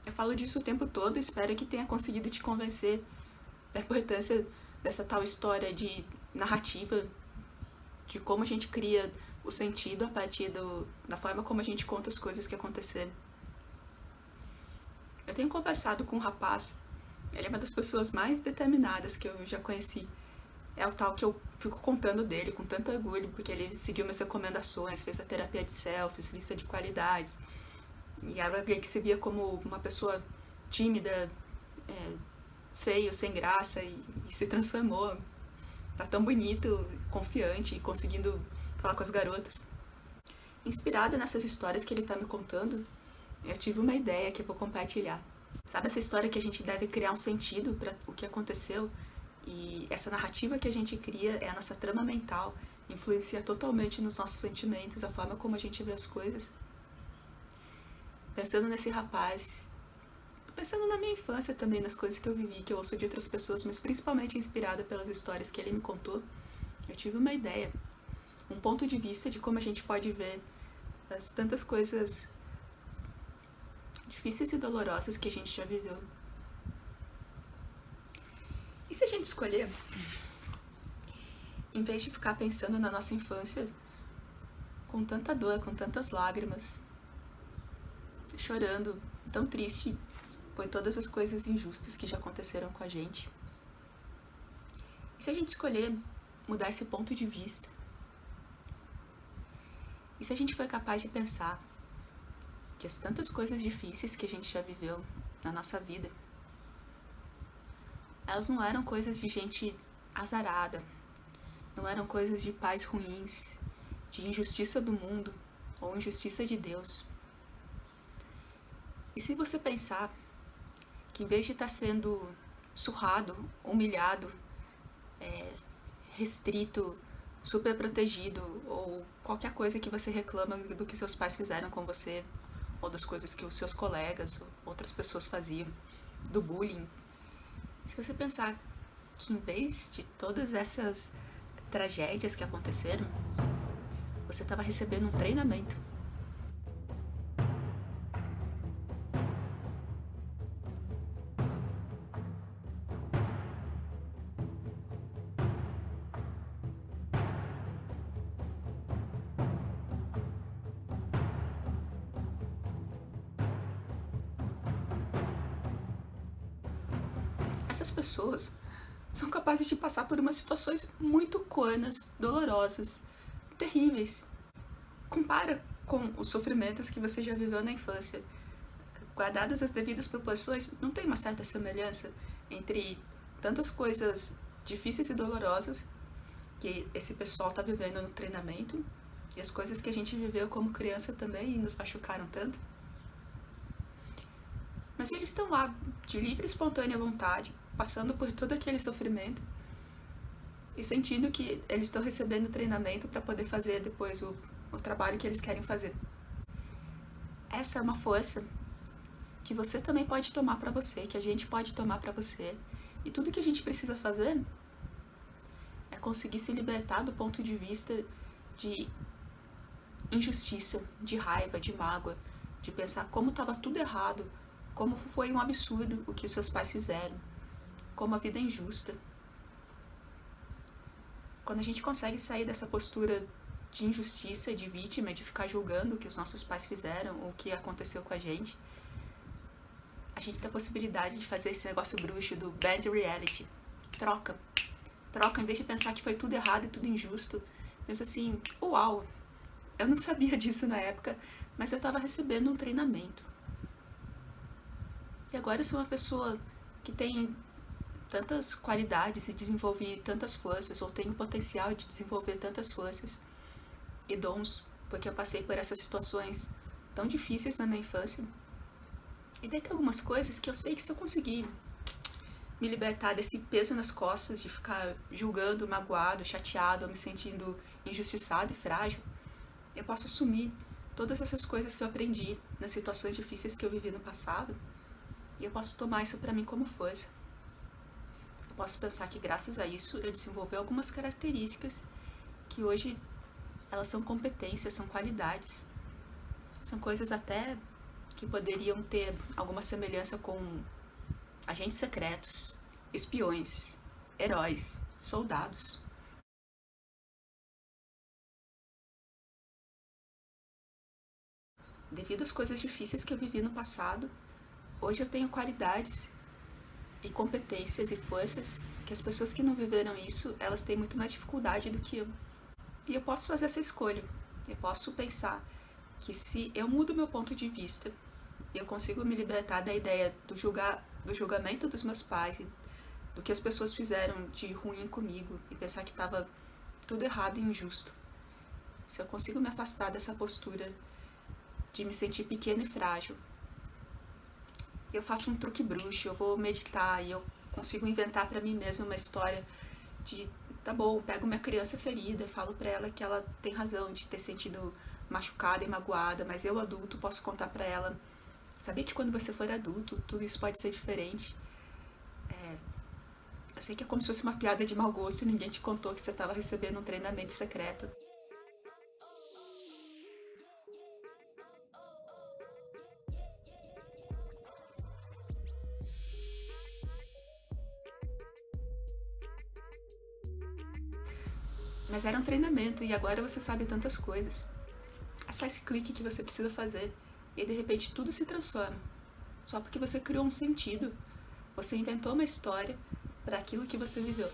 Eu falo disso o tempo todo e espero que tenha conseguido te convencer da importância dessa tal história de narrativa, de como a gente cria o sentido a partir da forma como a gente conta as coisas que aconteceram. Eu tenho conversado com um rapaz, ele é uma das pessoas mais determinadas que eu já conheci. É o tal que eu fico contando dele com tanto orgulho, porque ele seguiu minhas recomendações, fez a terapia de selfies, lista de qualidades. E era alguém que se via como uma pessoa tímida, feio, sem graça, e se transformou. Tá tão bonito, confiante, conseguindo falar com as garotas. Inspirada nessas histórias que ele tá me contando, eu tive uma ideia que eu vou compartilhar. Sabe essa história que a gente deve criar um sentido para o que aconteceu? E essa narrativa que a gente cria é a nossa trama mental, influencia totalmente nos nossos sentimentos, a forma como a gente vê as coisas. Pensando nesse rapaz, pensando na minha infância também, nas coisas que eu vivi, que eu ouço de outras pessoas, mas principalmente inspirada pelas histórias que ele me contou, eu tive uma ideia, um ponto de vista de como a gente pode ver as tantas coisas difíceis e dolorosas que a gente já viveu. E se a gente escolher, em vez de ficar pensando na nossa infância com tanta dor, com tantas lágrimas, chorando, tão triste por todas as coisas injustas que já aconteceram com a gente, e se a gente escolher mudar esse ponto de vista, e se a gente for capaz de pensar que as tantas coisas difíceis que a gente já viveu na nossa vida, elas não eram coisas de gente azarada, não eram coisas de pais ruins, de injustiça do mundo ou injustiça de Deus. E se você pensar que em vez de estar sendo surrado, humilhado, restrito, super protegido, ou qualquer coisa que você reclama do que seus pais fizeram com você, ou das coisas que os seus colegas, ou outras pessoas faziam, do bullying, se você pensar que em vez de todas essas tragédias que aconteceram, você estava recebendo um treinamento. Essas pessoas são capazes de passar por umas situações muito cornas, dolorosas, terríveis. Compara com os sofrimentos que você já viveu na infância. Guardadas as devidas proporções, não tem uma certa semelhança entre tantas coisas difíceis e dolorosas que esse pessoal está vivendo no treinamento e as coisas que a gente viveu como criança também e nos machucaram tanto? Mas eles estão lá, de livre e espontânea vontade, passando por todo aquele sofrimento e sentindo que eles estão recebendo treinamento para poder fazer depois o trabalho que eles querem fazer. Essa é uma força que você também pode tomar para você, que a gente pode tomar para você. E tudo que a gente precisa fazer é conseguir se libertar do ponto de vista de injustiça, de raiva, de mágoa, de pensar como estava tudo errado, como foi um absurdo o que os seus pais fizeram, como a vida é injusta. Quando a gente consegue sair dessa postura de injustiça, de vítima, de ficar julgando o que os nossos pais fizeram ou o que aconteceu com a gente tem a possibilidade de fazer esse negócio bruxo do bad reality. Troca, em vez de pensar que foi tudo errado e tudo injusto, pensa assim, uau, eu não sabia disso na época, mas eu estava recebendo um treinamento. E agora eu sou uma pessoa que tem tantas qualidades e desenvolvi tantas forças, ou tenho o potencial de desenvolver tantas forças e dons, porque eu passei por essas situações tão difíceis na minha infância. E daí tem algumas coisas que eu sei que se eu conseguir me libertar desse peso nas costas, de ficar julgando, magoado, chateado, me sentindo injustiçado e frágil, eu posso assumir todas essas coisas que eu aprendi nas situações difíceis que eu vivi no passado, e eu posso tomar isso pra mim como força. Eu posso pensar que graças a isso eu desenvolvi algumas características que hoje elas são competências, são qualidades, são coisas até que poderiam ter alguma semelhança com agentes secretos, espiões, heróis, soldados. Devido às coisas difíceis que eu vivi no passado, hoje eu tenho qualidades e competências e forças que as pessoas que não viveram isso, elas têm muito mais dificuldade do que eu. E eu posso fazer essa escolha. Eu posso pensar que se eu mudo meu ponto de vista, eu consigo me libertar da ideia do julgamento dos meus pais e do que as pessoas fizeram de ruim comigo e pensar que estava tudo errado e injusto. Se eu consigo me afastar dessa postura de me sentir pequena e frágil, eu faço um truque bruxo, eu vou meditar e eu consigo inventar para mim mesma uma história de, tá bom, pego minha criança ferida, falo para ela que ela tem razão de ter sentido machucada e magoada, mas eu adulto posso contar para ela, sabia que quando você for adulto tudo isso pode ser diferente. Eu sei que é como se fosse uma piada de mau gosto e ninguém te contou que você estava recebendo um treinamento secreto. Mas era um treinamento e agora você sabe tantas coisas. É só esse clique que você precisa fazer e de repente tudo se transforma. Só porque você criou um sentido, você inventou uma história para aquilo que você viveu.